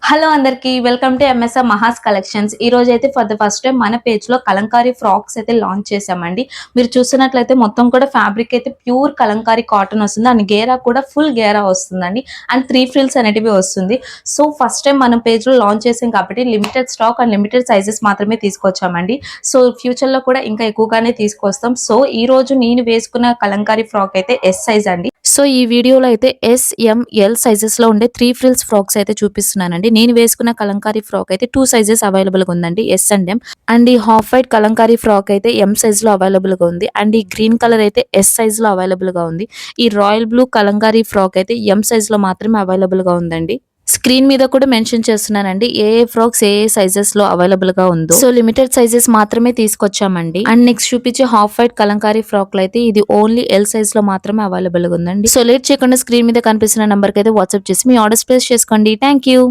Hello అందరికి welcome to MSR Maha's collections. ఈ రోజు అయితే ఫర్ ద ఫస్ట్ టైం మన పేజ్ లో కలంకారీ ఫ్రాక్స్ అయితే లాంచ్ చేసామండి. మీరు చూస్తున్నట్లయితే మొత్తం కూడా ఫ్యాబ్రిక్ అయితే ప్యూర్ కలంకారీ కాటన్ వస్తుంది అండ్ గేరా కూడా ఫుల్ గేరా వస్తుందండి అండ్ 3 ఫ్రిల్స్ అనేటివి వస్తుంది. సో ఫస్ట్ టైం మన పేజ్ లో లాంచ్ చేసాం కాబట్టి limited stock and limited sizes మాత్రమే తీసుకొచ్చామండి. సో ఫ్యూచర్ లో కూడా ఇంకా ఎక్కువగానే తీసుకొస్తాం. సో ఈ రోజు నేను వేసుకున్న కలంకారీ ఫ్రాక్ అయితే ఎస్ సైజ్ అండి. సో ఈ వీడియోలో అయితే ఎస్-ఎం-ఎల్ సైజెస్ లో ఉండే 3 ఫ్రిల్స్ ఫ్రాక్స్ అయితే చూపిస్తున్నానండి. నేను వేసుకున్న కలంకారీ ఫ్రాక్ అయితే 2 సైజెస్ అవైలబుల్ గా ఉందండి, ఎస్ అండ్ ఎం. అండ్ ఈ హాఫ్ వైట్ కలంకారీ ఫ్రాక్ అయితే ఎం సైజ్ లో అవైలబుల్ గా ఉంది అండ్ ఈ గ్రీన్ కలర్ అయితే ఎస్ సైజ్ లో అవైలబుల్ గా ఉంది. ఈ రాయల్ బ్లూ కలంకారీ ఫ్రాక్ అయితే ఎం సైజ్ లో మాత్రమే అవైలబుల్ గా ఉందండి. స్క్రీన్ మీద కూడా మెన్షన్ చేస్తున్నానండి ఏ ఫ్రాక్స్ ఏ సైజెస్ లో అవైలబుల్ గా ఉందో. సో లిమిటెడ్ సైజెస్ మాత్రమే తీసుకొచ్చామండి. అండ్ నెక్స్ట్ చూపించే హాఫ్ వైట్ కలంకారీ ఫ్రాక్ లో అయితే ఇది ఓన్లీ ఎల్ సైజ్ లో మాత్రమే అవైలబుల్ గా ఉందండి. సో లేట్ చేయకుండా స్క్రీన్ మీద కనిపిస్తున్న నంబర్ కి అయితే వాట్సాప్ చేసి మీ ఆర్డర్స్ ప్లేస్ చేసుకోండి. Thank you.